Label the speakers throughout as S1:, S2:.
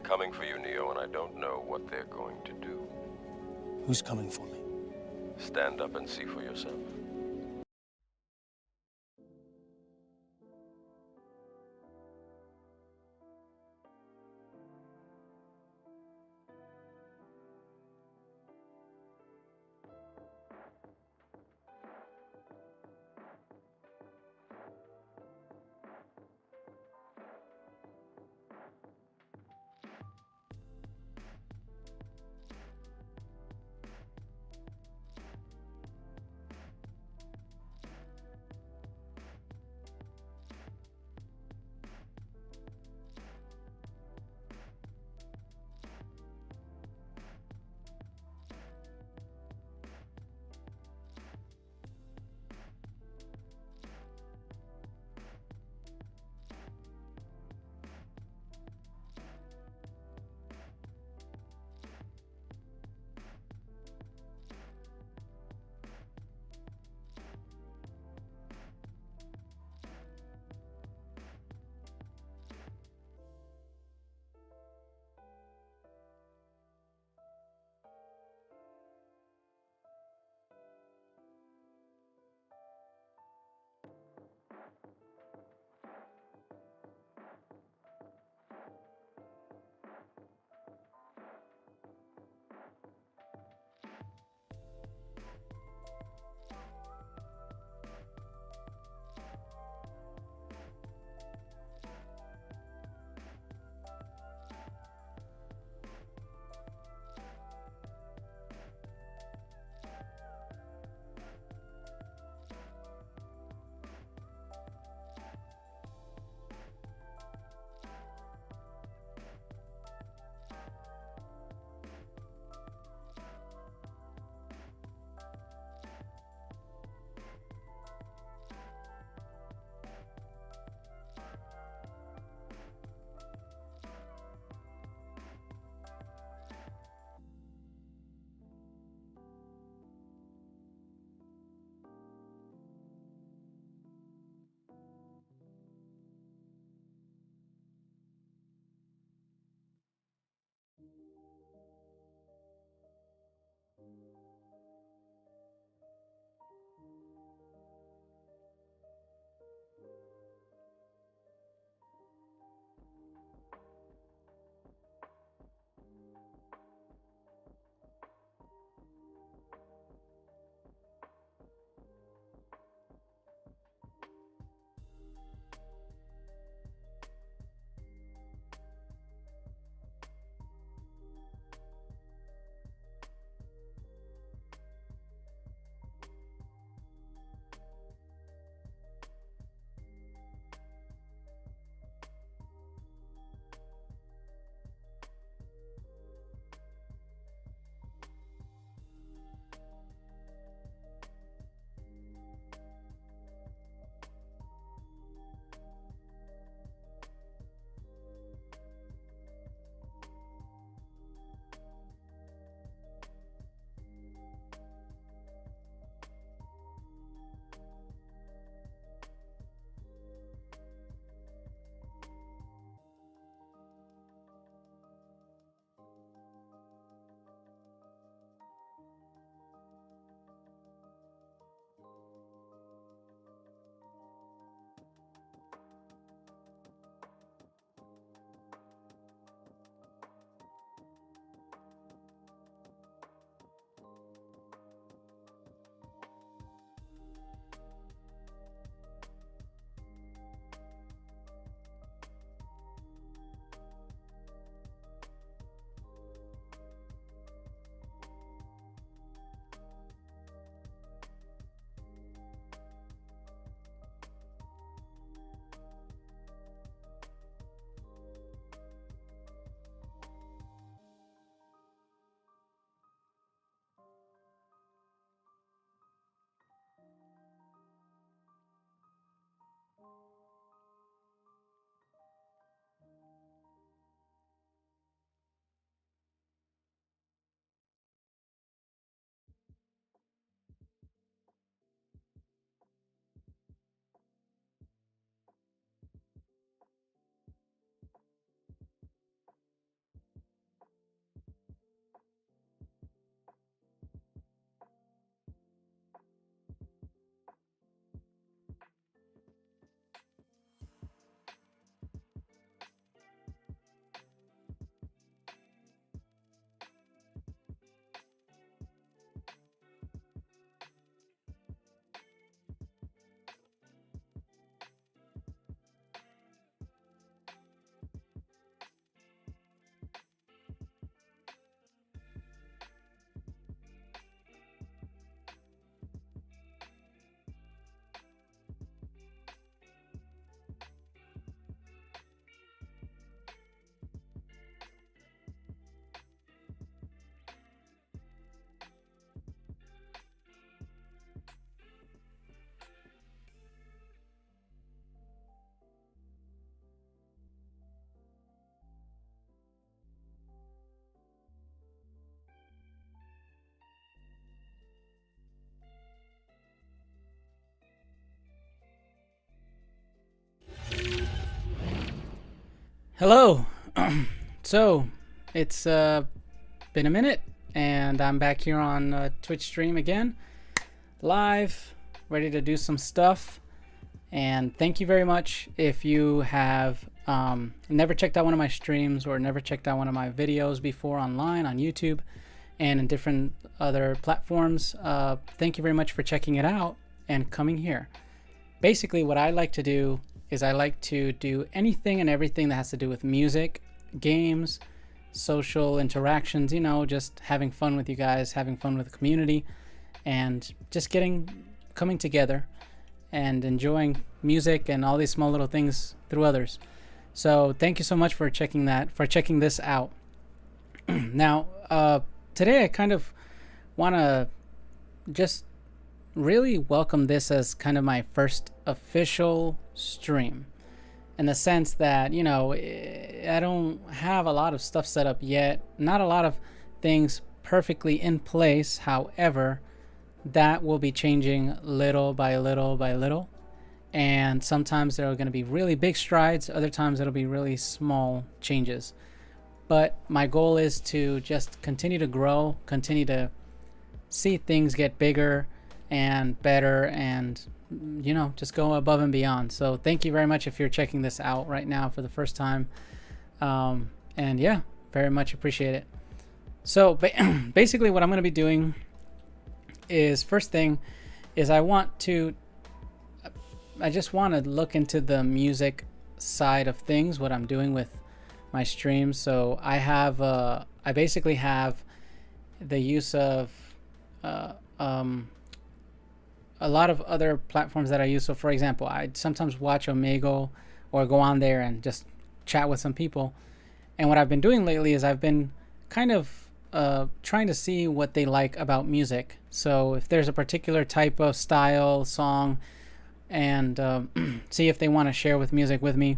S1: coming for you, Neo, and I don't know what they're going to do.
S2: Who's coming for me?
S1: Stand up and see for yourself.
S3: Hello. So, it's been a minute, and I'm back here on Twitch stream again, live, ready to do some stuff. And thank you very much if you have never checked out one of my streams or never checked out one of my videos before online on YouTube and in different other platforms. Thank you very much for checking it out and coming here. Basically, what I like to do is I like to do anything and everything that has to do with music, games, social interactions, you know, just having fun with you guys, having fun with the community, and just coming together and enjoying music and all these small little things through others. So thank you so much for checking this out. Now, today I kind of want to just really welcome this as kind of my first official stream, in the sense that, you know, I don't have a lot of stuff set up yet, not a lot of things perfectly in place. However, that will be changing little by little by little, and sometimes there are going to be really big strides, other times it'll be really small changes. But my goal is to just continue to grow, continue to see things get bigger and better, and, you know, just go above and beyond. So thank you very much if you're checking this out right now for the first time. And yeah, very much appreciate it. So basically what I'm going to be doing is, first thing is I just want to look into the music side of things, what I'm doing with my streams. So I basically have the use of a lot of other platforms that I use. So for example, I sometimes watch Omegle or go on there and just chat with some people. And what I've been doing lately is I've been kind of trying to see what they like about music. So if there's a particular type of style, song, and see if they want to share music with me.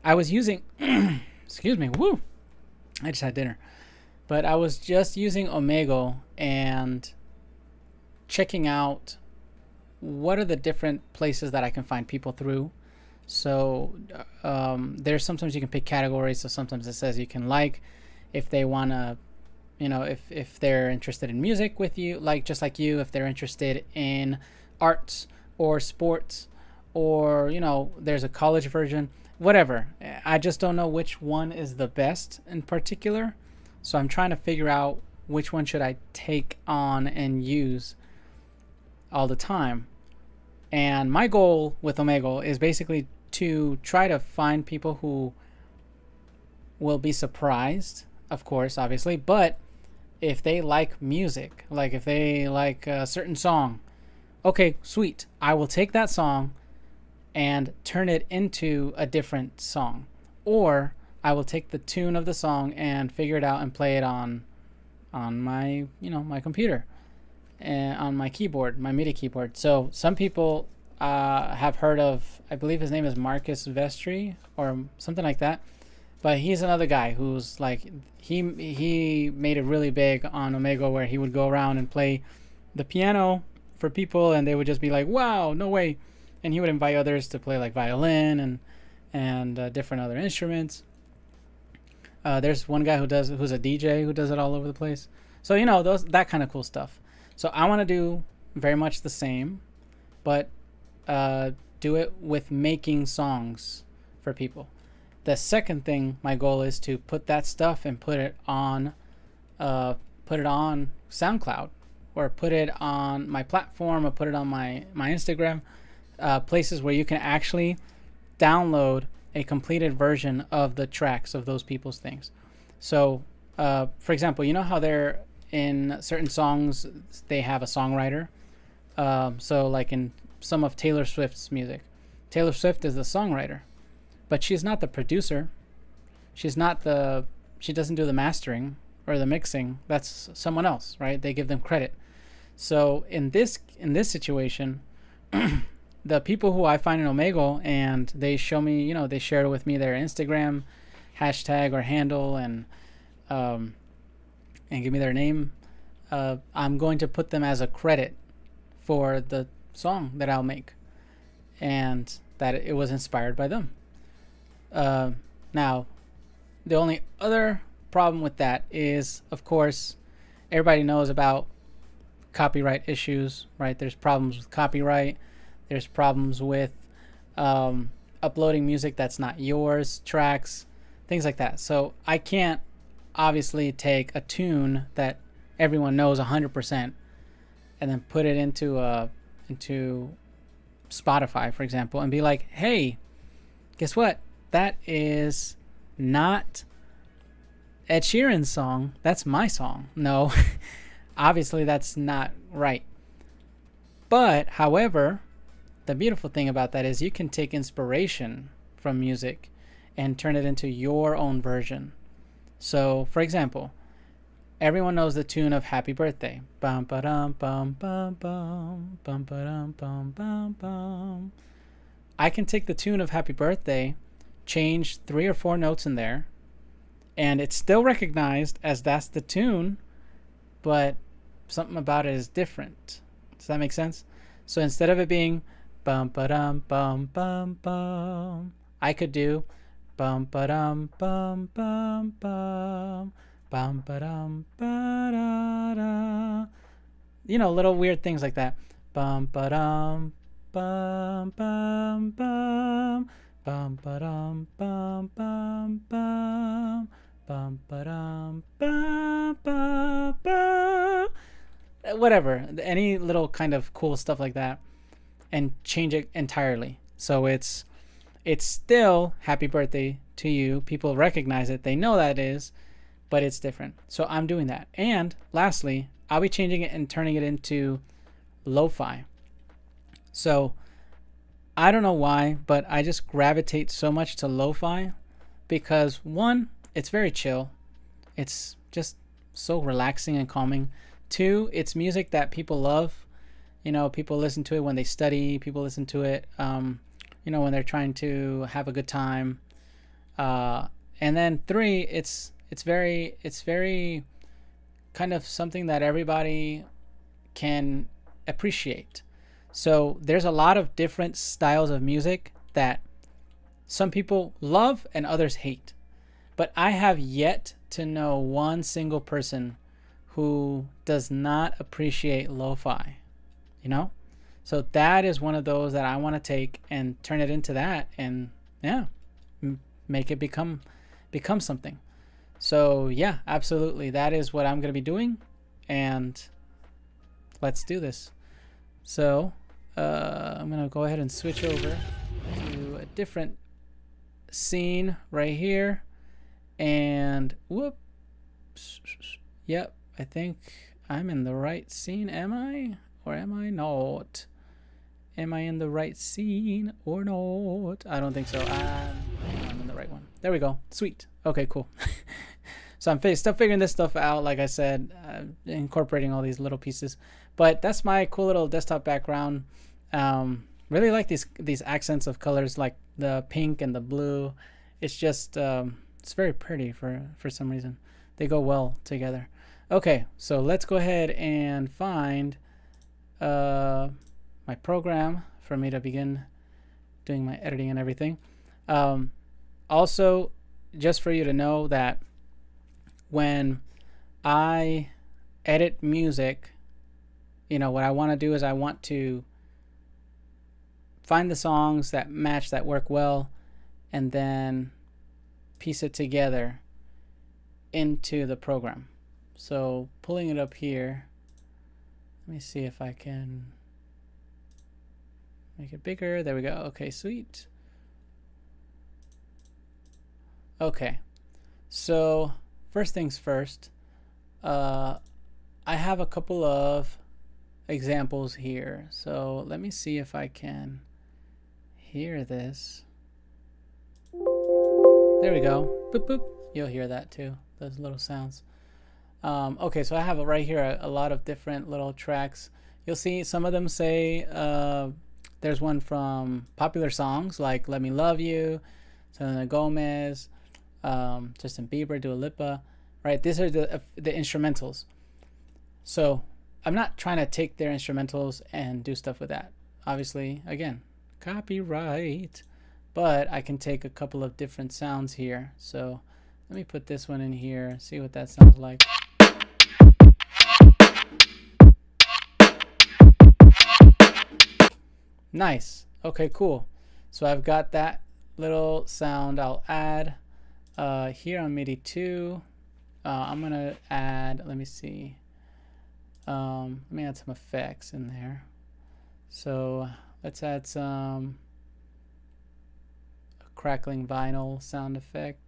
S3: I was using, excuse me, woo, I just had dinner. But I was just using Omegle and checking out what are the different places that I can find people through. So there's sometimes you can pick categories. So sometimes it says you can like if they want to, you know, if they're interested in music with you, like just like you, if they're interested in arts or sports, or, you know, there's a college version, whatever. I just don't know which one is the best in particular. So I'm trying to figure out which one should I take on and use all the time. And my goal with Omegle is basically to try to find people who will be surprised, of course, obviously, but if they like music, like if they like a certain song, okay, sweet, I will take that song and turn it into a different song. Or I will take the tune of the song and figure it out and play it on my, you know, my computer, and on my keyboard, my MIDI keyboard. So some people have heard of, I believe his name is Marcus Vestry or something like that. But he's another guy who's like, he made it really big on Omegle, where he would go around and play the piano for people, and they would just be like, wow, no way. And he would invite others to play like violin and different other instruments. There's one guy who's a DJ who does it all over the place. So, you know, that kind of cool stuff. So I want to do very much the same, but do it with making songs for people. The second thing, my goal is to put that stuff and put it on SoundCloud, or put it on my platform, or put it on my Instagram, places where you can actually download a completed version of the tracks of those people's things. So, for example, you know how they're in certain songs, they have a songwriter. So like in some of Taylor Swift's music, Taylor Swift is the songwriter, but she's not the producer. She doesn't do the mastering or the mixing. That's someone else, right? They give them credit. So in this situation, the people who I find in Omegle, and they show me, you know, they share with me their Instagram hashtag or handle, and give me their name. I'm going to put them as a credit for the song that I'll make, and that it was inspired by them. Now, The only other problem with that is, of course, everybody knows about copyright issues, right? There's problems with copyright. There's problems with uploading music that's not yours, tracks, things like that. So I can't obviously take a tune that everyone knows 100% and then put it into Spotify, for example, and be like, hey, guess what? That is not Ed Sheeran's song. That's my song. No, obviously that's not right. But, however, the beautiful thing about that is you can take inspiration from music and turn it into your own version. So, for example, everyone knows the tune of Happy Birthday. Bum ba dum bum bum bum bum ba dum bum bum bum. I can take the tune of Happy Birthday, change 3 or 4 notes in there, and it's still recognized as that's the tune, but something about it is different. Does that make sense? So instead of it being bum ba dum bum bum bum, I could do bum ba dum bum bum bum bum ba dum ba da da. You know, little weird things like that. Bum ba dum bum bum bum bum ba dum bum bum bum bum ba dum bum bum bum. Whatever, any little kind of cool stuff like that, and change it entirely. So it's still Happy Birthday to you. People recognize it. They know that it is, but it's different. So I'm doing that. And lastly, I'll be changing it and turning it into lo-fi. So I don't know why, but I just gravitate so much to lo-fi because, one, it's very chill. It's just so relaxing and calming. 2, it's music that people love. You know, people listen to it when they study. People listen to it, you know, when they're trying to have a good time. And then 3, it's very kind of something that everybody can appreciate. So there's a lot of different styles of music that some people love and others hate. But I have yet to know one single person who does not appreciate lo-fi, you know? So that is one of those that I want to take and turn it into that, and yeah, make it become something. So yeah, absolutely. That is what I'm going to be doing, and let's do this. So I'm going to go ahead and switch over to a different scene right here, and whoops. Yep, I think I'm in the right scene. Am I? Or am I not? Am I in the right scene or not? I don't think so. I'm in the right one. There we go. Sweet. Okay, cool. So I'm still figuring this stuff out. Like I said, incorporating all these little pieces. But that's my cool little desktop background. Really like these accents of colors, like the pink and the blue. It's just it's very pretty for some reason. They go well together. Okay, so let's go ahead and find my program for me to begin doing my editing and everything. Also, just for you to know that when I edit music, you know, what I want to do is I want to find the songs that match, that work well, and then piece it together into the program. So pulling it up here, let me see if I can make it bigger. There we go. Okay, sweet. Okay, so first things first, I have a couple of examples here. So let me see if I can hear this. There we go. Boop, boop. You'll hear that too, those little sounds. Okay, so I have right here a lot of different little tracks. You'll see some of them say there's one from popular songs like Let Me Love You, Selena Gomez, Justin Bieber, Dua Lipa, right? These are the instrumentals. So I'm not trying to take their instrumentals and do stuff with that. Obviously, again, copyright. But I can take a couple of different sounds here. So Let me put this one in here, see what that sounds like. Nice. Okay, cool. So I've got that little sound I'll add here on MIDI 2. I'm going to add, let me see. Let me add some effects in there. So let's add some crackling vinyl sound effect.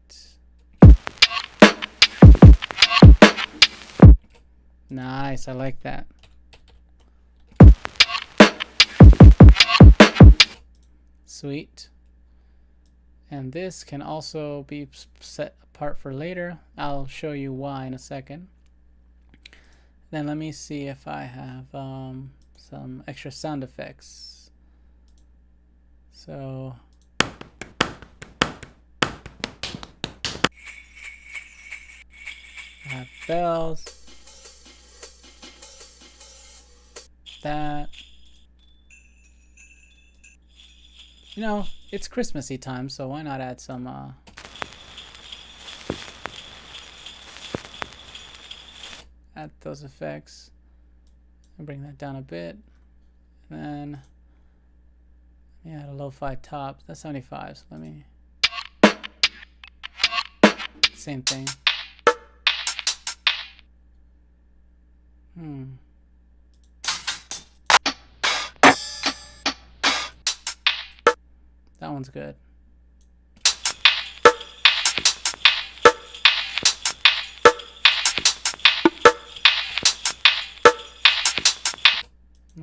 S3: Nice, I like that. Sweet. And this can also be set apart for later. I'll show you why in a second. Then let me see if I have some extra sound effects. So I have bells. That. You know, it's Christmassy time, so why not add some add those effects and bring that down a bit. And then add a lo-fi top. That's 75, so let me same thing. That one's good.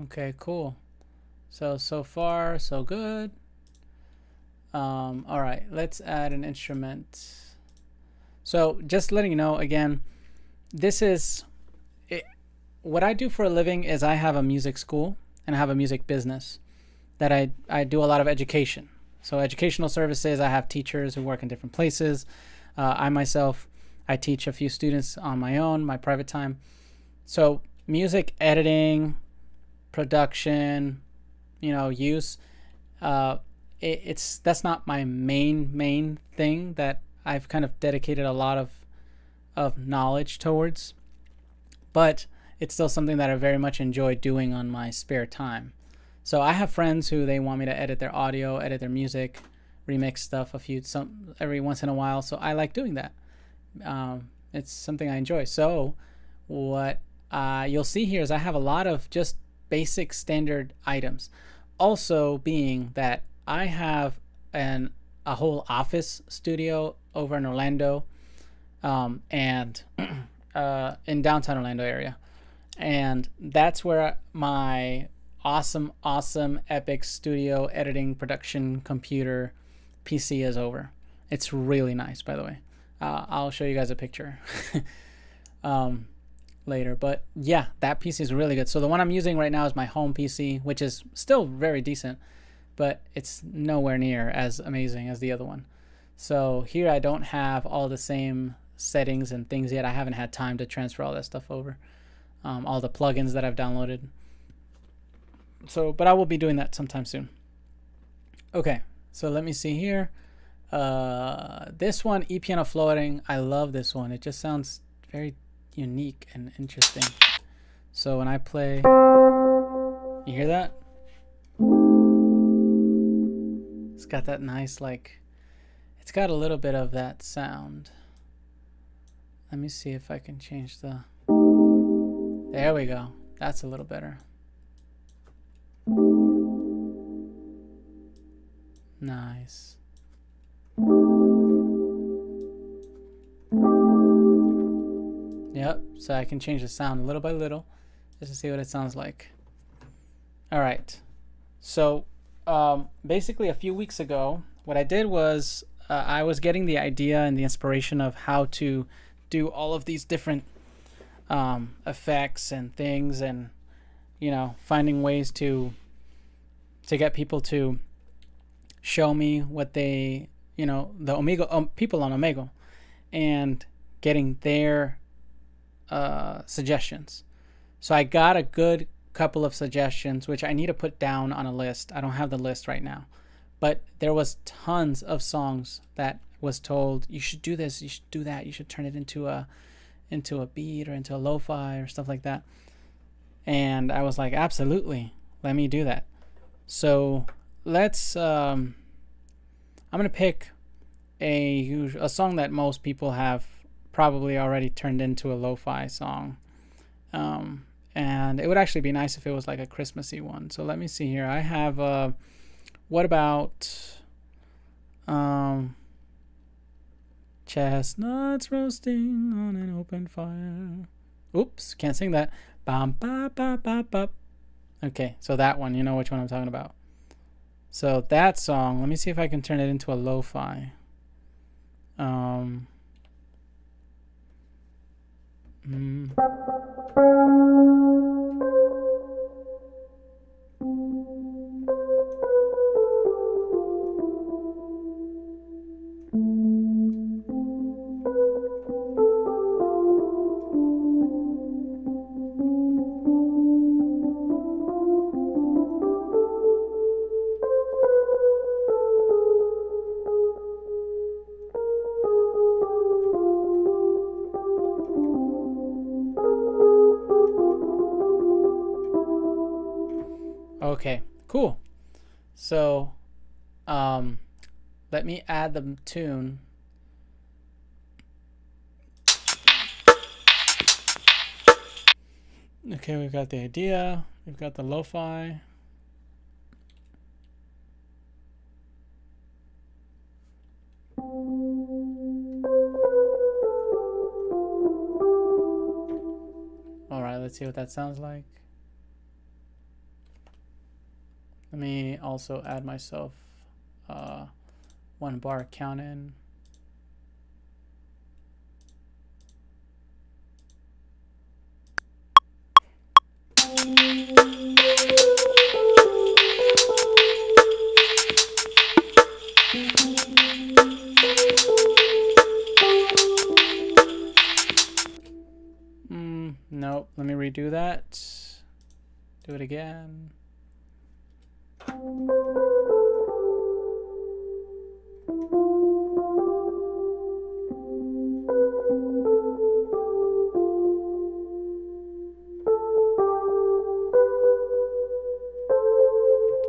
S3: Okay, cool. So far, so good. All right, let's add an instrument. So just letting you know, again, this is it. What I do for a living is I have a music school and I have a music business that I do a lot of education. So educational services, I have teachers who work in different places. I myself, I teach a few students on my own, my private time. So music editing, production, you know, use, that's not my main thing that I've kind of dedicated a lot of knowledge towards, but it's still something that I very much enjoy doing on my spare time. So I have friends who they want me to edit their audio, edit their music, remix stuff every once in a while. So I like doing that. It's something I enjoy. So what you'll see here is I have a lot of just basic standard items. Also being that I have a whole office studio over in Orlando, and in downtown Orlando area. And that's where my awesome epic studio editing production computer PC is over. It's really nice, by the way. I'll show you guys a picture later, but yeah, that PC is really good. So the one I'm using right now is my home PC, which is still very decent, but it's nowhere near as amazing as the other one. So here I don't have all the same settings and things yet. I haven't had time to transfer all that stuff over, all the plugins that I've downloaded. So, but I will be doing that sometime soon. Okay, so let me see here. This one, ePiano Floating, I love this one. It just sounds very unique and interesting. So when I play, you hear that? It's got that nice, like, it's got a little bit of that sound. Let me see if I can change the, there we go. That's a little better. Nice. Yep, so I can change the sound little by little just to see what it sounds like. All right, so basically a few weeks ago, what I did was I was getting the idea and the inspiration of how to do all of these different effects and things, and you know, finding ways to get people to show me what they, you know, the Omegle people on Omegle, and getting their suggestions. So I got a good couple of suggestions, which I need to put down on a list. I don't have the list right now, but there was tons of songs that was told you should do this, you should do that, you should turn it into a beat or into a lo-fi or stuff like that. And I was like, absolutely, let me do that. So let's I'm gonna pick a song that most people have probably already turned into a lo-fi song. And it would actually be nice if it was like a Christmassy one. So let me see here. I have what about chestnuts roasting on an open fire. Oops, can't sing that. Bam ba ba ba ba. Okay, so that one, you know which one I'm talking about. So that song, let me see if I can turn it into a lo-fi. Okay, cool. So, let me add the tune. Okay, we've got the idea. We've got the lo-fi. All right, let's see what that sounds like. Let me also add myself 1 bar count in. Nope, let me redo that. Do it again.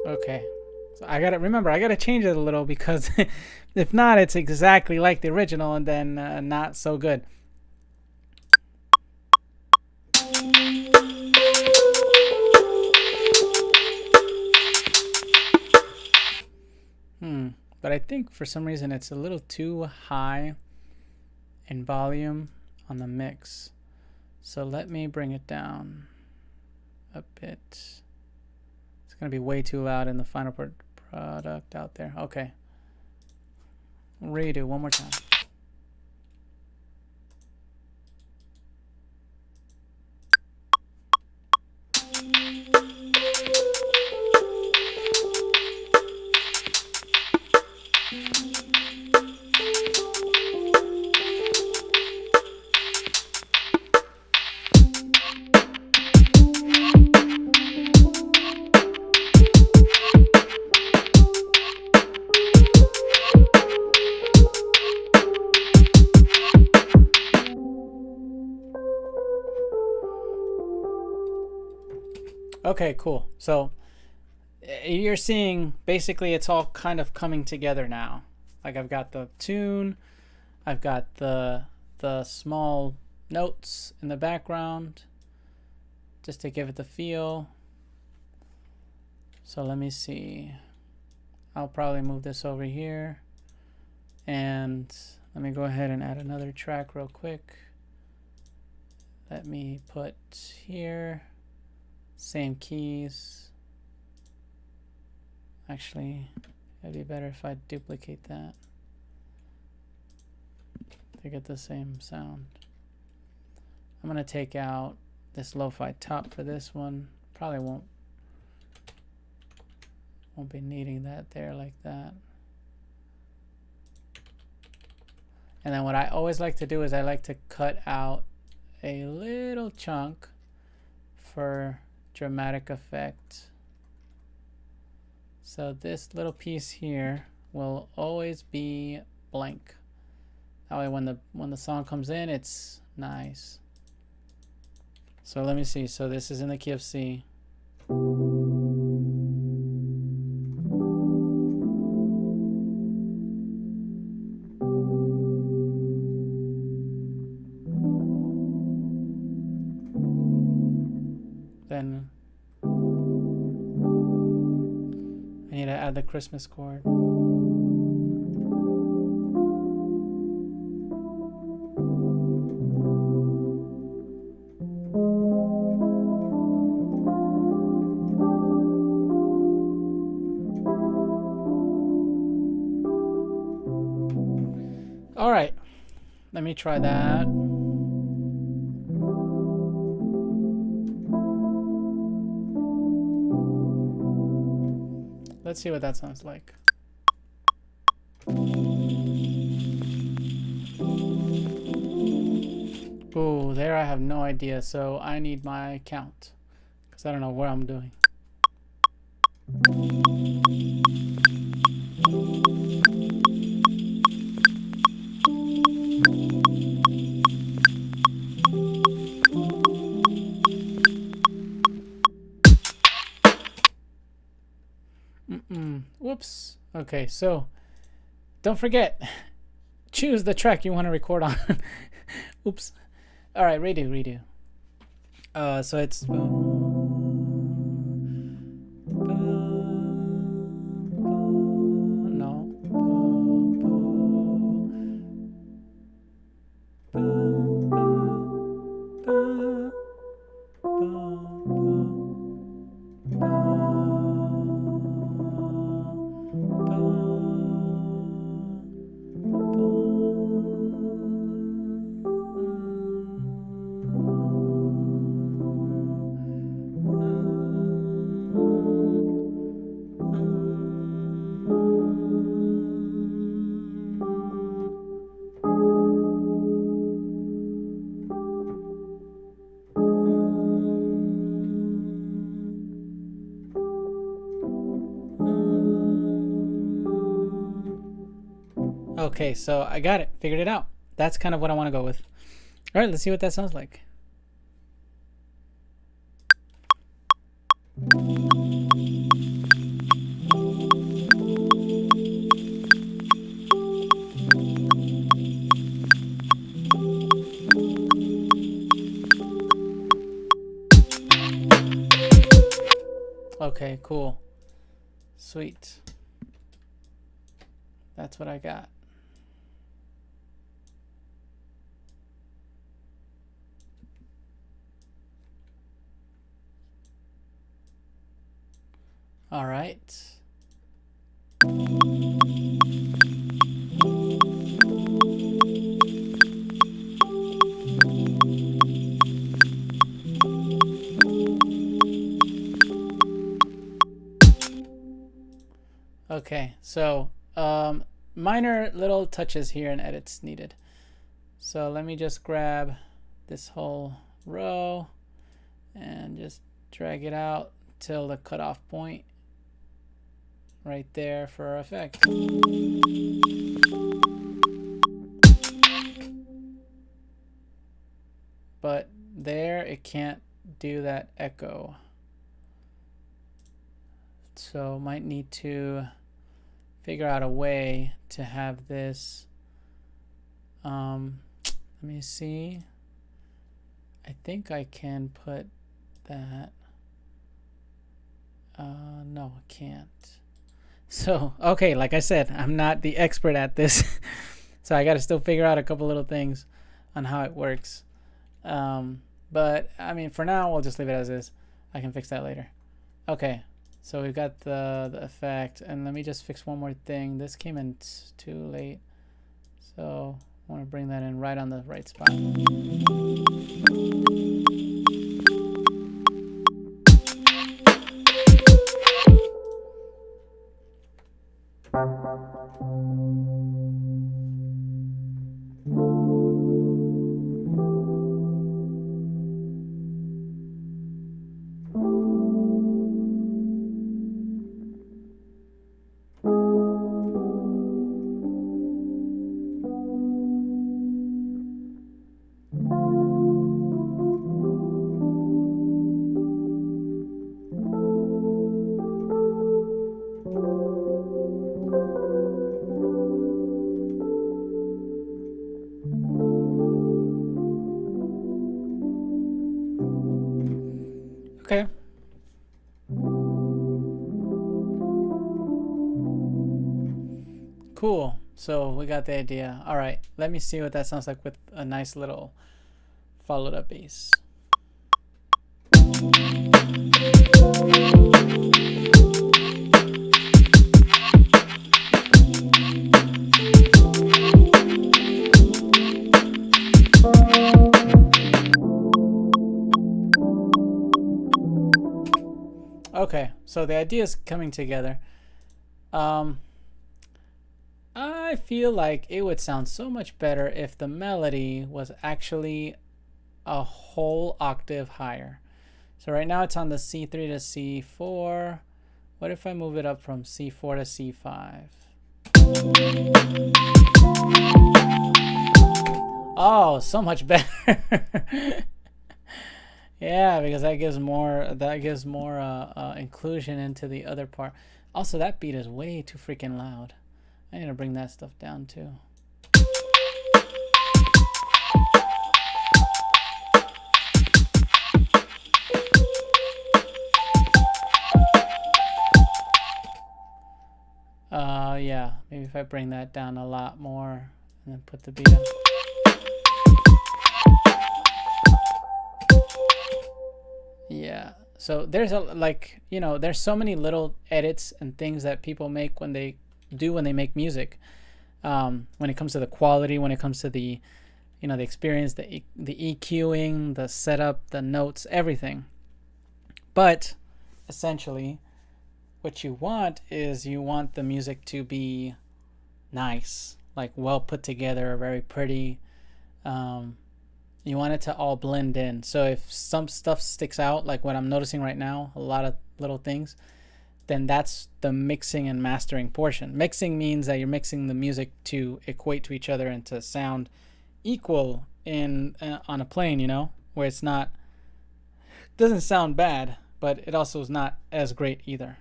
S3: Okay, so I gotta change it a little because if not, it's exactly like the original and then not so good. But I think for some reason it's a little too high in volume on the mix. So let me bring it down a bit. It's going to be way too loud in the final product out there. Okay. Redo one more time. Okay, cool. So you're seeing basically it's all kind of coming together now. Like I've got the tune, I've got the small notes in the background just to give it the feel. So let me see. I'll probably move this over here. And let me go ahead and add another track real quick. Let me put here, same keys. Actually, it'd be better if I duplicate that to get the same sound. I'm gonna take out this lo-fi top for this one. Probably won't be needing that there like that. And then what I always like to do is I like to cut out a little chunk for dramatic effect. So this little piece here will always be blank. That way when the song comes in, it's nice. So let me see. So this is in the key of C. Then I need to add the Christmas chord. All right, let me try that. Let's see what that sounds like. Oh, there I have no idea, so I need my count because I don't know what I'm doing. Whoops. Okay, so don't forget, choose the track you want to record on. Oops. All right, redo. So it's okay, so I got it. Figured it out. That's kind of what I want to go with. All right, let's see what that sounds like. Okay, cool. Sweet. That's what I got. All right. Okay, so minor little touches here and edits needed. So let me just grab this whole row and just drag it out till the cutoff point right there for effect. But there it can't do that echo. So might need to figure out a way to have this. Let me see. I think I can put that. No, I can't. So, okay, like I said, I'm not the expert at this. So I got to still figure out a couple little things on how it works. But, I mean, for now, we'll just leave it as is. I can fix that later. Okay, so we've got the effect. And let me just fix one more thing. This came in too late. So I want to bring that in right on the right spot. Okay. Cool. So we got the idea. All right. Let me see what that sounds like with a nice little followed up bass. Okay, so the idea is coming together. I feel like it would sound so much better if the melody was actually a whole octave higher. So right now it's on the C3 to C4. What if I move it up from C4 to C5? Oh, so much better. Yeah, because that gives more inclusion into the other part. Also, that beat is way too freaking loud. I need to bring that stuff down too. Yeah, maybe if I bring that down a lot more and then put the beat up. Yeah, so there's there's so many little edits and things that people make when they make music. When it comes to the quality, when it comes to the the experience, the EQing, the setup, the notes, everything. But essentially, what you want is you want the music to be nice, like well put together, very pretty. You want it to all blend in. So if some stuff sticks out, like what I'm noticing right now, a lot of little things, then that's the mixing and mastering portion. Mixing means that you're mixing the music to equate to each other and to sound equal in on a plane, where it's not, doesn't sound bad, but it also is not as great either.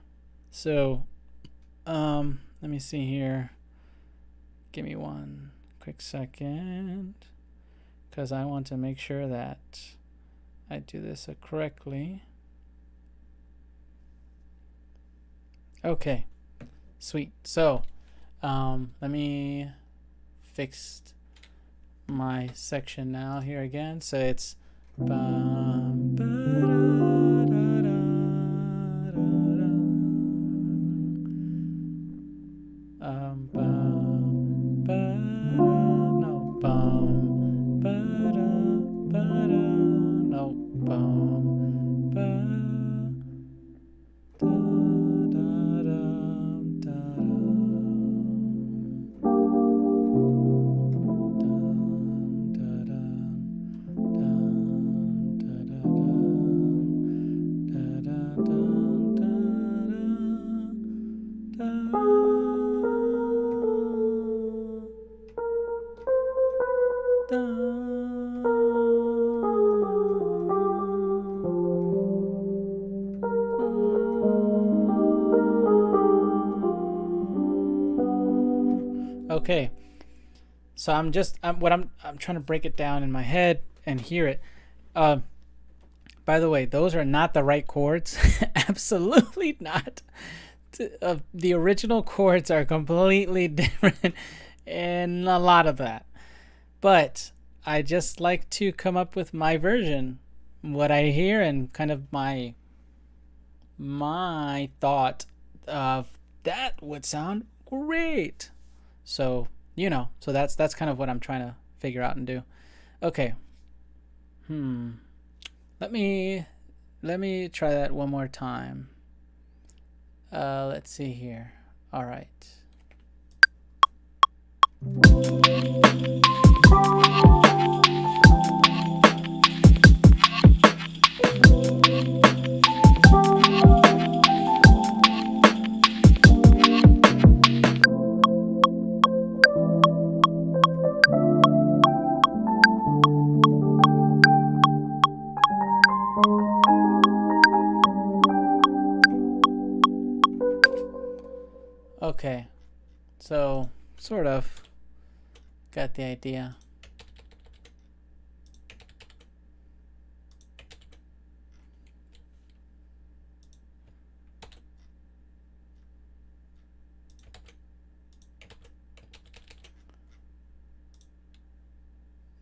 S3: So let me see here. Give me one quick second, because I want to make sure that I do this correctly. Okay, sweet. So let me fix my section now here again. So it's okay. So I'm trying to break it down in my head and hear it. By the way, those are not the right chords. Absolutely not. The original chords are completely different in a lot of that. But I just like to come up with my version, what I hear, and kind of my thought of that would sound great. So, so that's kind of what I'm trying to figure out and do. Okay. Let me try that one more time. Let's see here. All right. Okay, so sort of got the idea.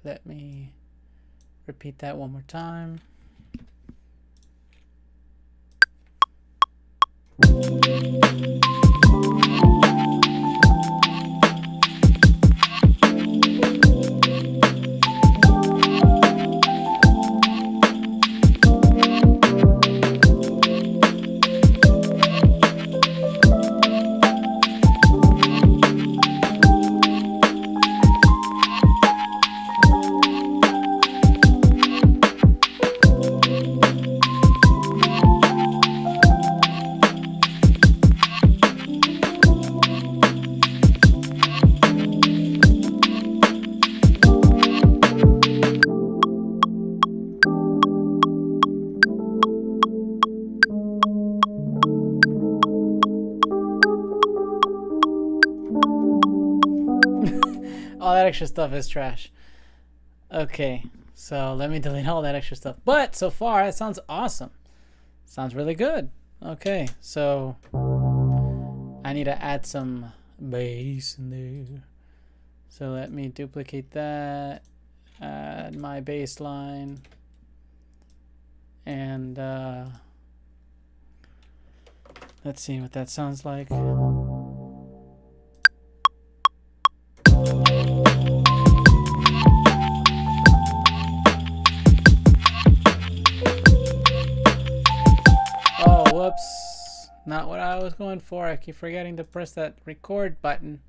S3: let me repeat that one more time. All that extra stuff is trash. Okay, so let me delete all that extra stuff. But so far, it sounds awesome. Sounds really good. Okay, so I need to add some bass in there. So let me duplicate that, add my bass line, and let's see what that sounds like. Oh, whoops. Not what I was going for. I keep forgetting to press that record button.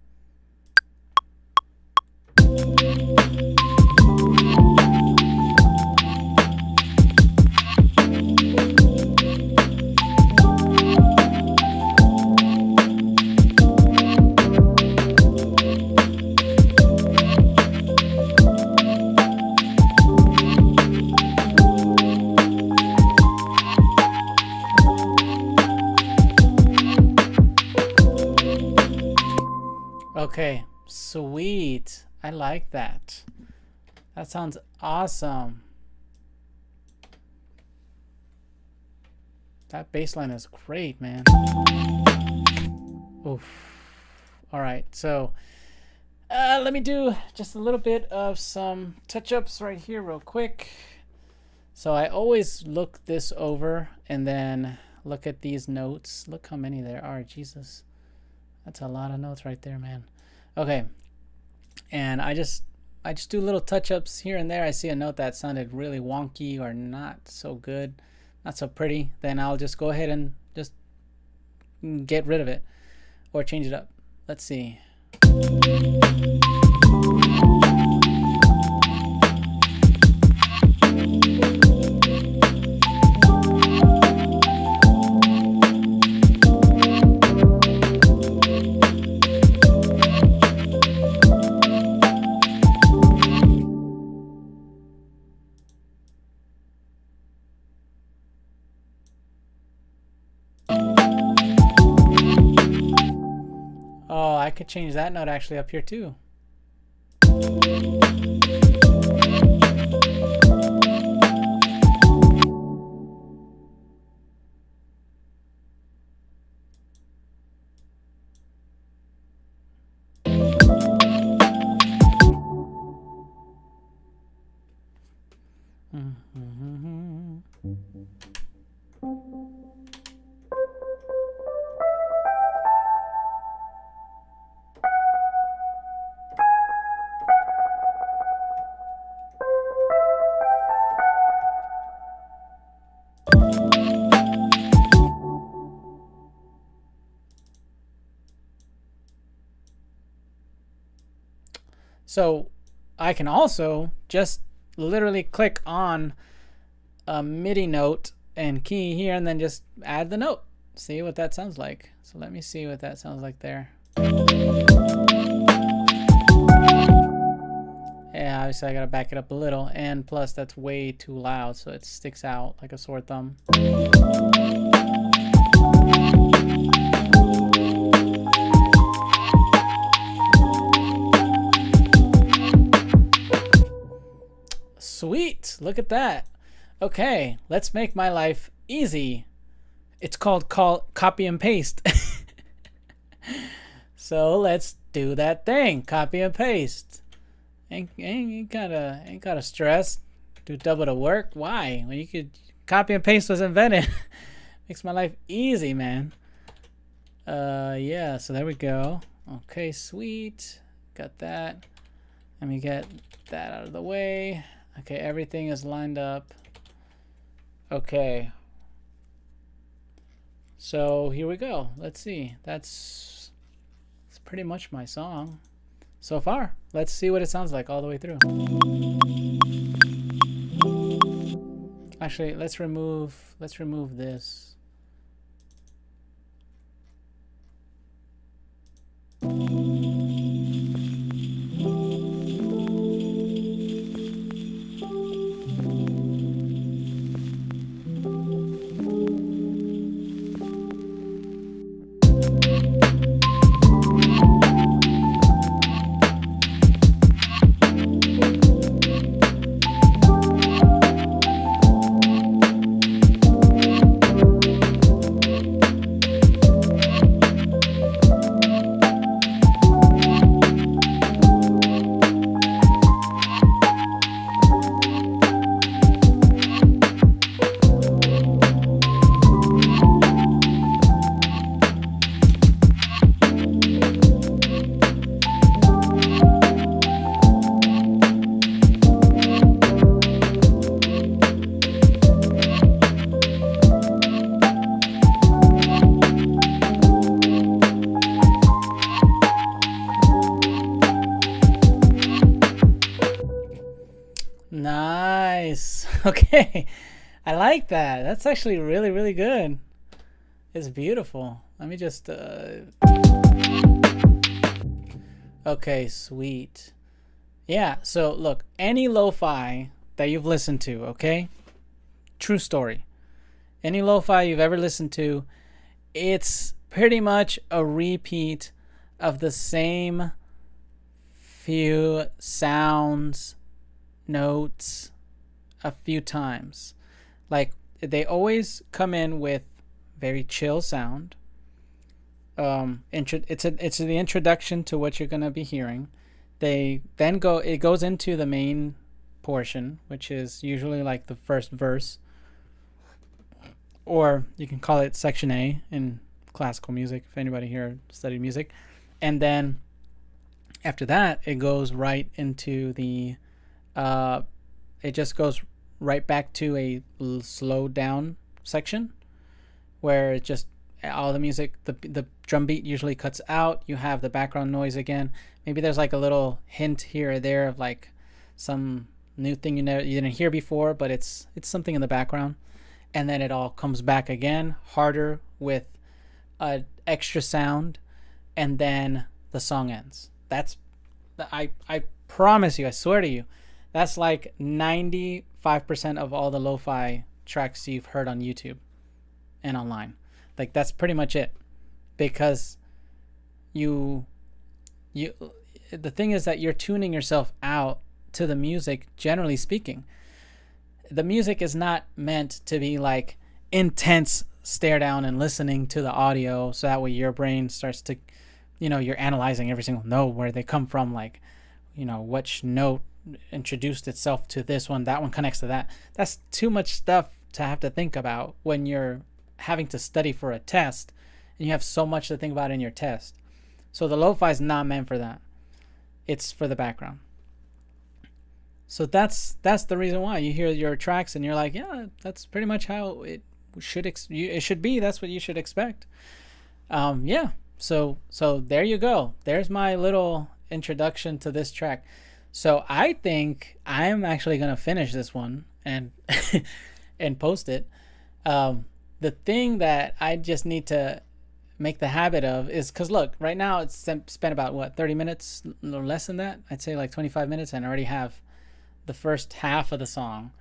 S3: Okay, sweet. I like that. That sounds awesome. That bass line is great, man. Oof. All right, so let me do just a little bit of some touch-ups right here real quick. So I always look this over and then look at these notes. Look how many there are. Jesus. That's a lot of notes right there, man. Okay. And I just do little touch-ups here and there. I see a note that sounded really wonky or not so good, not so pretty. Then I'll just go ahead and just get rid of it or change it up. Let's see. Oh, I could change that note actually up here too. So I can also just literally click on a MIDI note and key here and then just add the note. See what that sounds like. So let me see what that sounds like there. Yeah, obviously I gotta back it up a little, and plus that's way too loud, so it sticks out like a sore thumb. Sweet, look at that. Okay, let's make my life easy. It's called copy and paste. So let's do that thing, copy and paste. Ain't gotta stress. Do double the work. Why? When you could copy and paste was invented. Makes my life easy, man. Yeah, so there we go. Okay, sweet. Got that. Let me get that out of the way. Okay, everything is lined up. Okay. So here we go. Let's see. That's pretty much my song so far. Let's see what it sounds like all the way through. Actually, let's remove this. Nice. Okay. I like that. That's actually really, really good. It's beautiful. Let me just okay, sweet. Yeah, so look, any lo-fi that you've listened to, okay? True story. Any lo-fi you've ever listened to, it's pretty much a repeat of the same few sounds, notes a few times. Like, they always come in with very chill sound. It's the introduction to what you're gonna be hearing. It goes into the main portion, which is usually like the first verse, or you can call it section A in classical music if anybody here studied music. And then after that, it goes right into the it just goes right back to a slowed down section where it just all the music, the drum beat usually cuts out. You have the background noise again. Maybe there's like a little hint here or there of like some new thing you didn't hear before, but it's something in the background. And then it all comes back again, harder with a extra sound, and then the song ends. I promise you, I swear to you, that's like 95% of all the lo-fi tracks you've heard on YouTube and online. Like, that's pretty much it. Because the thing is that you're tuning yourself out to the music, generally speaking. The music is not meant to be like intense stare down and listening to the audio, so that way your brain starts to, you're analyzing every single note, where they come from, like, which note introduced itself to this one, that one connects to that. That's too much stuff to have to think about when you're having to study for a test and you have so much to think about in your test. So the lo-fi is not meant for that. It's for the background. So that's the reason why you hear your tracks and you're like, yeah, that's pretty much how it should be. That's what you should expect. Yeah. So there you go. There's my little introduction to this track. So I think I'm actually gonna finish this one and and post it. The thing that I just need to make the habit of is, because look, right now it's spent about 30 minutes or less than that. I'd say like 25 minutes, and I already have the first half of the song,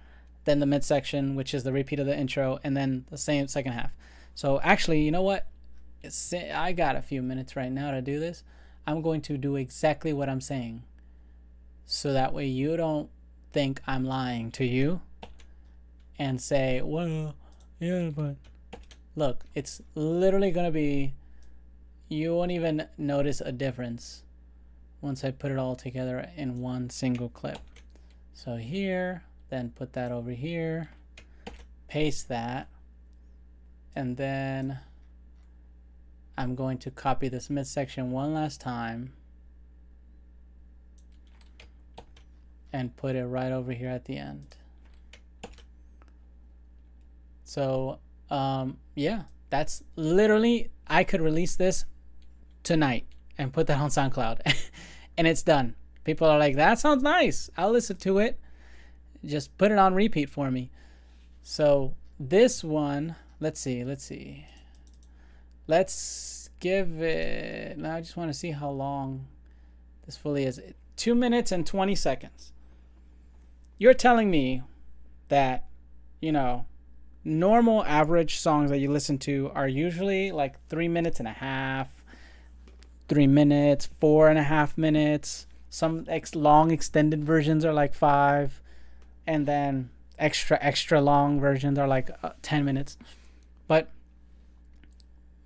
S3: then the midsection, which is the repeat of the intro, and then the same second half. So actually, you know what? I got a few minutes right now to do this. I'm going to do exactly what I'm saying, so that way you don't think I'm lying to you and say, well, yeah, but look, it's literally going to be, you won't even notice a difference once I put it all together in one single clip. So here, then put that over here, paste that, and then I'm going to copy this midsection one last time and put it right over here at the end. So yeah, that's literally, I could release this tonight and put that on SoundCloud and it's done. People are like, that sounds nice, I'll listen to it. Just put it on repeat for me. So this one, let's see. Let's give it, now I just want to see how long this fully is. 2 minutes and 20 seconds. You're telling me that, you know, normal average songs that you listen to are usually like 3 minutes and a half, 3 minutes, 4.5 minutes. Some long extended versions are like 5, and then extra long versions are like 10 minutes. But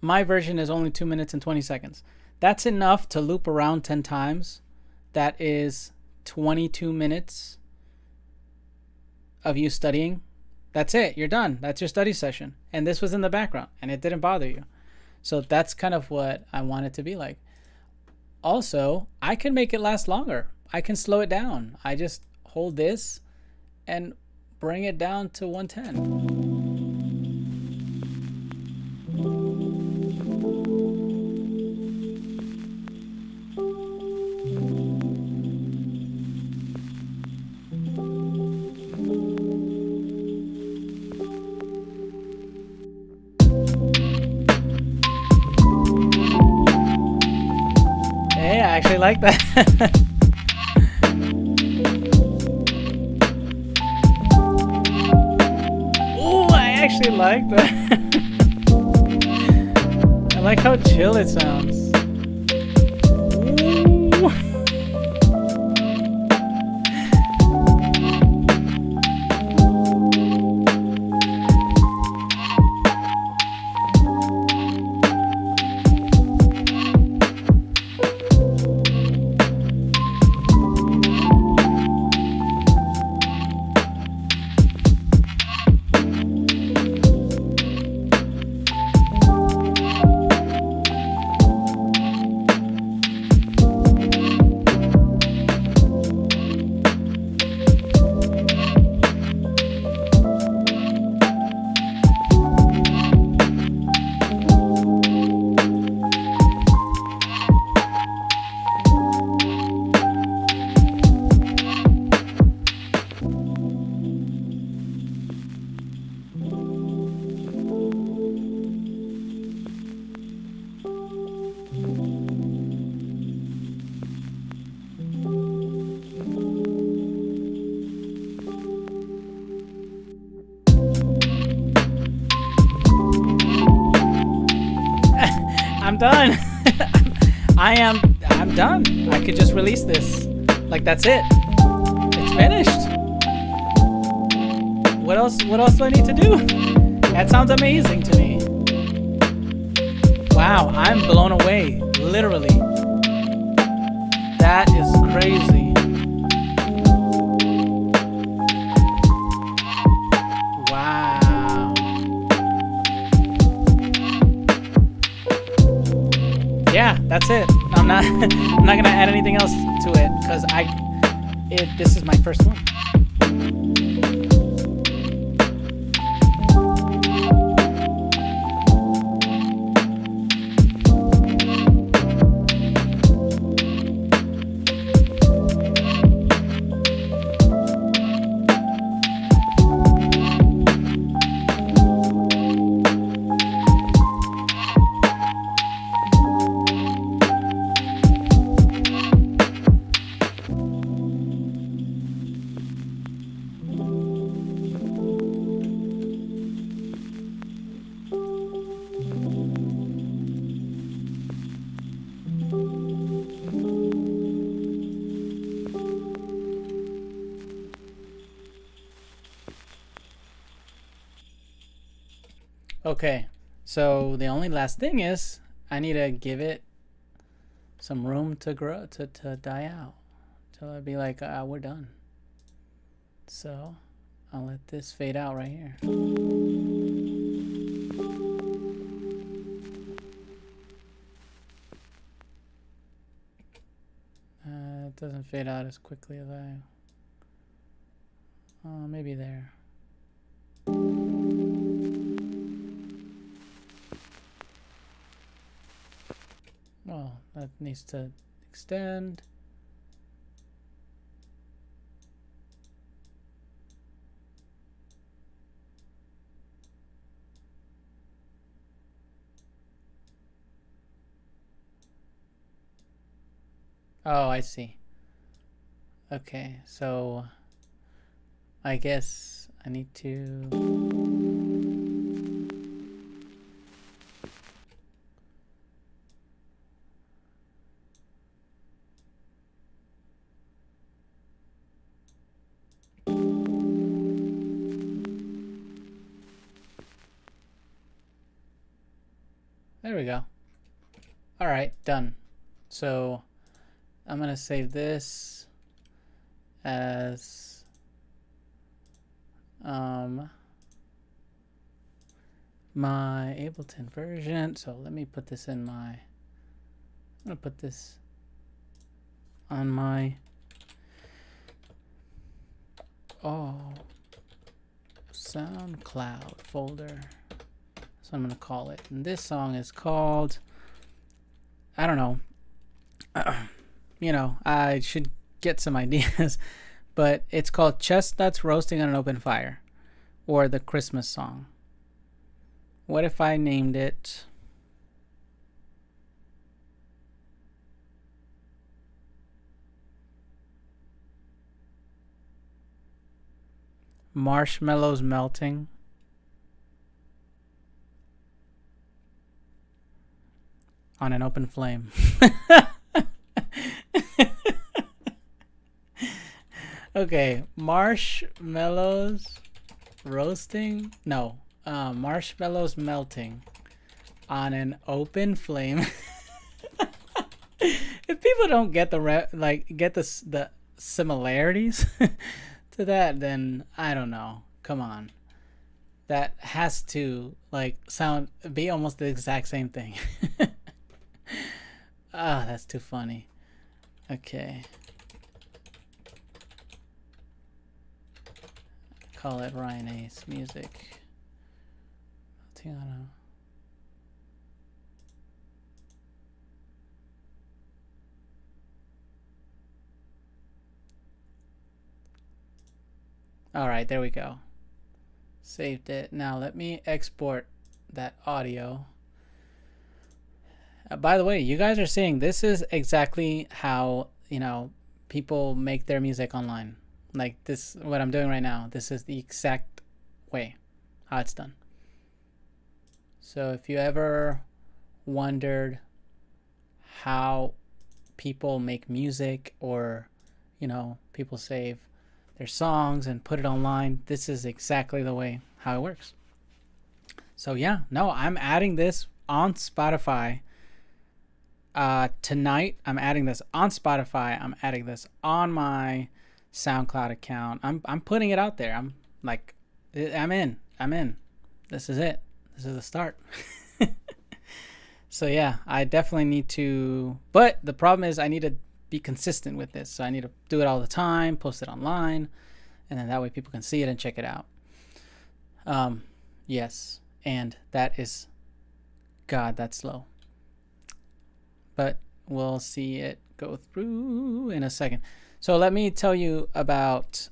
S3: my version is only 2 minutes and 20 seconds. That's enough to loop around 10 times. That is 22 minutes of you studying. That's it. You're done. That's your study session. And this was in the background and it didn't bother you. So that's kind of what I want it to be like. Also, I can make it last longer. I can slow it down. I just hold this and bring it down to 110. Hey, I actually like that. I actually like that. I like how chill it sounds. Ooh. I'm done. I'm done. I could just release this. Like, that's it. It's finished. What else do I need to do? That sounds amazing to me. Wow, I'm blown away. Literally. That is crazy. Wow. Yeah, that's it. I'm not gonna add anything else to it because this is my first one. Okay, so the only last thing is I need to give it some room to grow, to die out, till I'd be like, we're done. So I'll let this fade out right here. It doesn't fade out as quickly as maybe there. Well, that needs to extend. Oh, I see. Okay, so I guess I need to... There we go. All right, done. So I'm gonna save this as my Ableton version. So let me put this in my, I'm gonna put this on my SoundCloud folder. So I'm gonna call it. And this song is called, I don't know. You know, I should get some ideas, but it's called Chestnuts Roasting on an Open Fire, or the Christmas song. What if I named it Marshmallows Melting on an Open Flame? Okay, marshmallows roasting? No, marshmallows melting on an open flame. If people don't get the similarities to that, then I don't know. Come on, that has to be almost the exact same thing. Ah, that's too funny. Okay. Call it Ryan Ace Music. Tiana. All right, there we go. Saved it. Now let me export that audio. By the way, you guys are seeing this is exactly how, people make their music online. Like this, what I'm doing right now, this is the exact way how it's done. So if you ever wondered how people make music, or, people save their songs and put it online, this is exactly the way how it works. So yeah, no, I'm adding this on Spotify. Tonight, I'm adding this on Spotify. I'm adding this on my SoundCloud account. I'm putting it out there. I'm in. This is it. This is the start. So yeah, I definitely need to, but the problem is I need to be consistent with this. So I need to do it all the time, post it online, and then that way people can see it and check it out. Yes, and that is, God, that's slow. But we'll see it go through in a second. So let me tell you about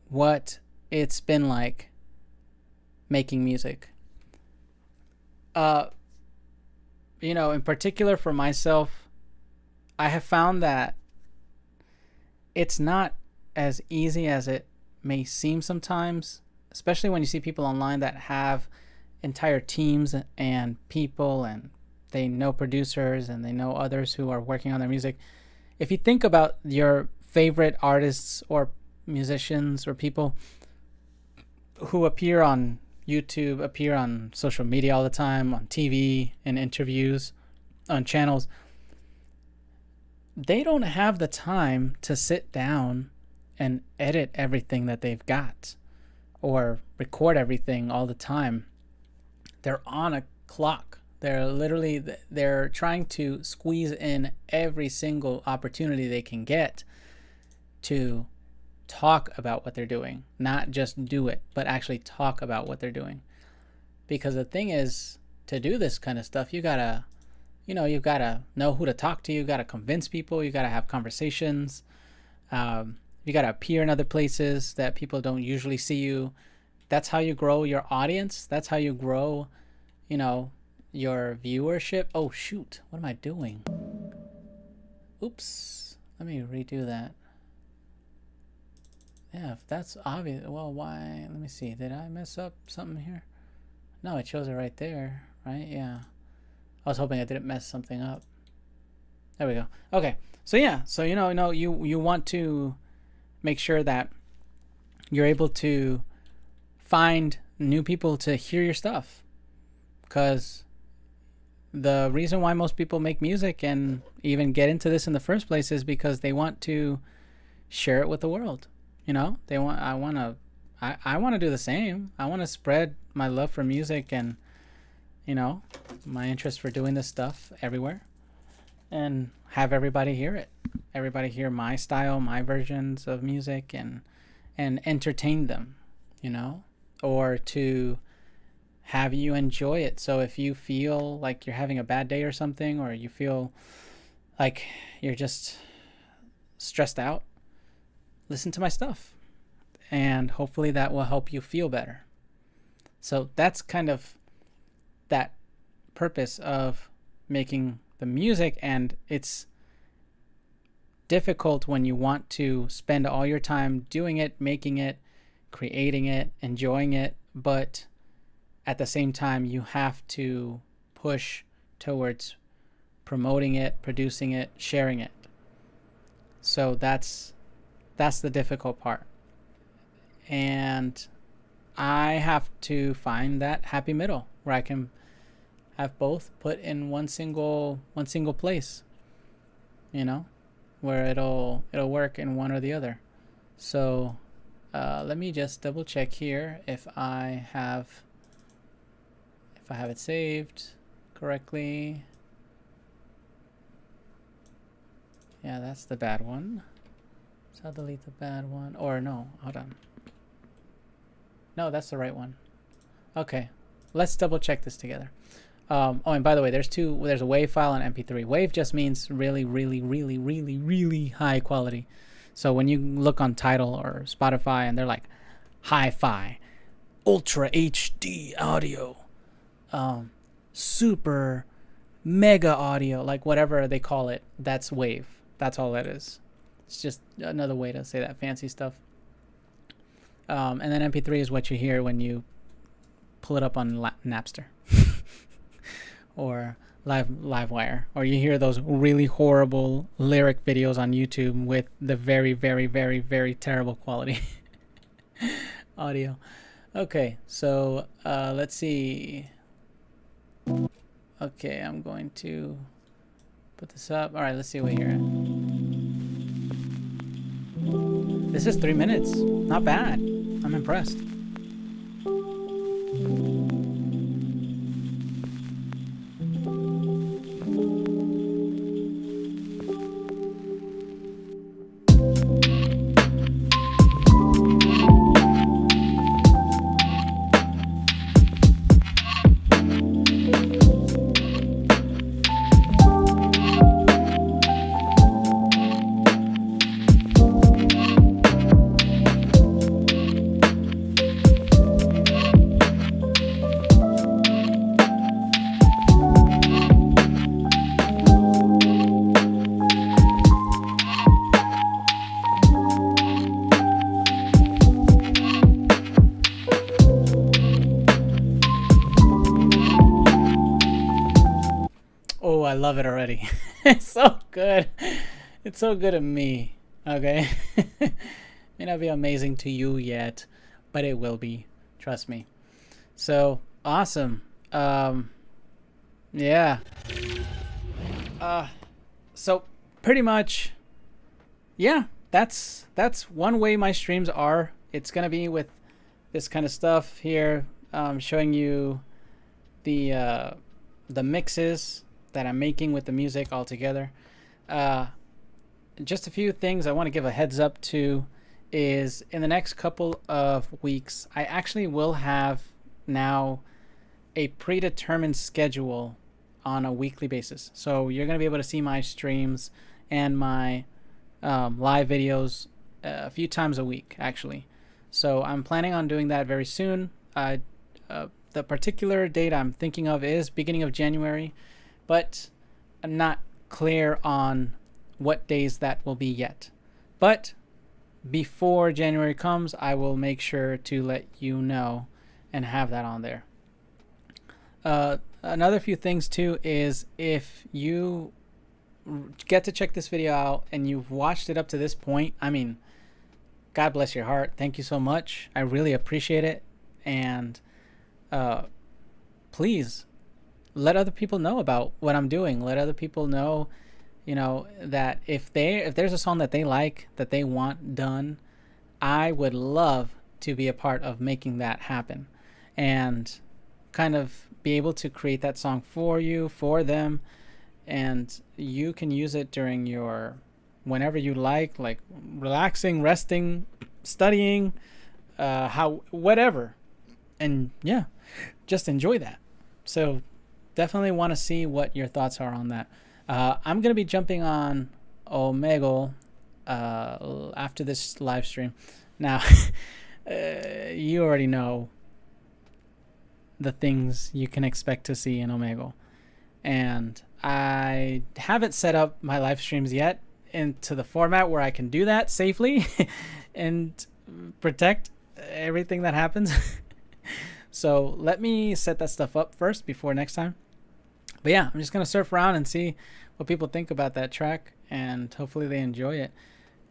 S3: what it's been like making music. In particular for myself, I have found that it's not as easy as it may seem sometimes, especially when you see people online that have entire teams and people, and they know producers and they know others who are working on their music. If you think about your favorite artists or musicians or people who appear on YouTube appear on social media all the time, on TV, in interviews, on channels, they don't have the time to sit down and edit everything that they've got or record everything all the time. They're on a clock. They're trying to squeeze in every single opportunity they can get to talk about what they're doing, not just do it, but actually talk about what they're doing. Because the thing is, to do this kind of stuff, you've got to know who to talk to. You got to convince people. You got to have conversations. You got to appear in other places that people don't usually see you. That's how you grow your audience. That's how you grow, your viewership. Oh, shoot. What am I doing? Oops. Let me redo that. Yeah, if that's obvious. Well, why? Let me see. Did I mess up something here? No, it shows it right there, right? Yeah. I was hoping I didn't mess something up. There we go. Okay. So yeah. So you want to make sure that you're able to find new people to hear your stuff, because the reason why most people make music and even get into this in the first place is because they want to share it with the world. I want to do the same. I want to spread my love for music and my interest for doing this stuff everywhere, and have everybody hear it. Everybody hear my style, my versions of music, and entertain them, or to have you enjoy it. So if you feel like you're having a bad day or something, or you feel like you're just stressed out, listen to my stuff, and hopefully that will help you feel better. So that's kind of that purpose of making the music. And it's difficult when you want to spend all your time doing it, making it, creating it, enjoying it, but at the same time you have to push towards promoting it, producing it, sharing it. So that's the difficult part, and I have to find that happy middle where I can have both put in one single place, where it'll work in one or the other. So let me just double check here if I have it saved correctly. Yeah, that's the bad one. So I'll delete the bad one. Or no, hold on. No, that's the right one. Okay, let's double check this together. Oh, and by the way, there's a WAV file and MP3. WAV just means really, really, really, really, really high quality. So when you look on Tidal or Spotify and they're like hi-fi, ultra HD audio, super mega audio, like whatever they call it, that's WAV. That's all that is. It's just another way to say that fancy stuff. And then MP3 is what you hear when you pull it up on Napster or Livewire, or you hear those really horrible lyric videos on YouTube with the very, very, very, very terrible quality audio. Okay, so let's see. Okay, I'm going to put this up. All right, let's see what we hear. This is 3 minutes. Not bad. I'm impressed. Oh, I love it already. It's so good. It's so good to me. Okay. May not be amazing to you yet, but it will be. Trust me. So awesome. Yeah. So pretty much, yeah. That's one way my streams are. It's gonna be with this kind of stuff here, showing you the the mixes that I'm making with the music all together. Uh, just a few things I want to give a heads up to is in the next couple of weeks, I actually will have now a predetermined schedule on a weekly basis. So you're going to be able to see my streams and my live videos a few times a week, actually. So I'm planning on doing that very soon. The particular date I'm thinking of is beginning of January, but I'm not clear on what days that will be yet. But before January comes, I will make sure to let you know and have that on there. Another few things too is if you get to check this video out and you've watched it up to this point, I mean, God bless your heart. Thank you so much. I really appreciate it. And please let other people know about what I'm doing. Let other people know, you know, that if there's a song that they like, that they want done, I would love to be a part of making that happen and kind of be able to create that song for you, for them, and you can use it during your whenever you like relaxing, resting, studying, whatever. And yeah, just enjoy that. So definitely want to see what your thoughts are on that. I'm going to be jumping on Omegle after this live stream. Now, you already know the things you can expect to see in Omegle. And I haven't set up my live streams yet into the format where I can do that safely and protect everything that happens. So let me set that stuff up first before next time. But yeah, I'm just going to surf around and see what people think about that track, and hopefully they enjoy it.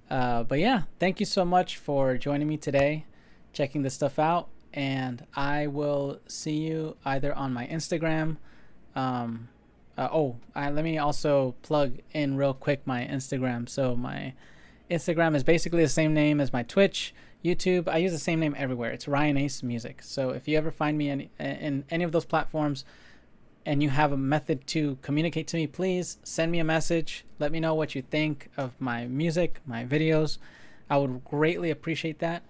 S3: But yeah, thank you so much for joining me today, checking this stuff out, and I will see you either on my Instagram. Let me also plug in real quick my Instagram. So my Instagram is basically the same name as my Twitch, YouTube. I use the same name everywhere. It's Ryan Ace Music. So if you ever find me in any of those platforms and you have a method to communicate to me, please send me a message. Let me know what you think of my music, my videos. I would greatly appreciate that.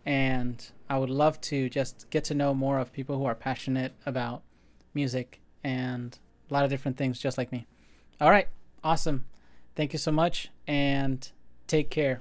S3: And I would love to just get to know more of people who are passionate about music and a lot of different things just like me. All right. Awesome. Thank you so much and take care.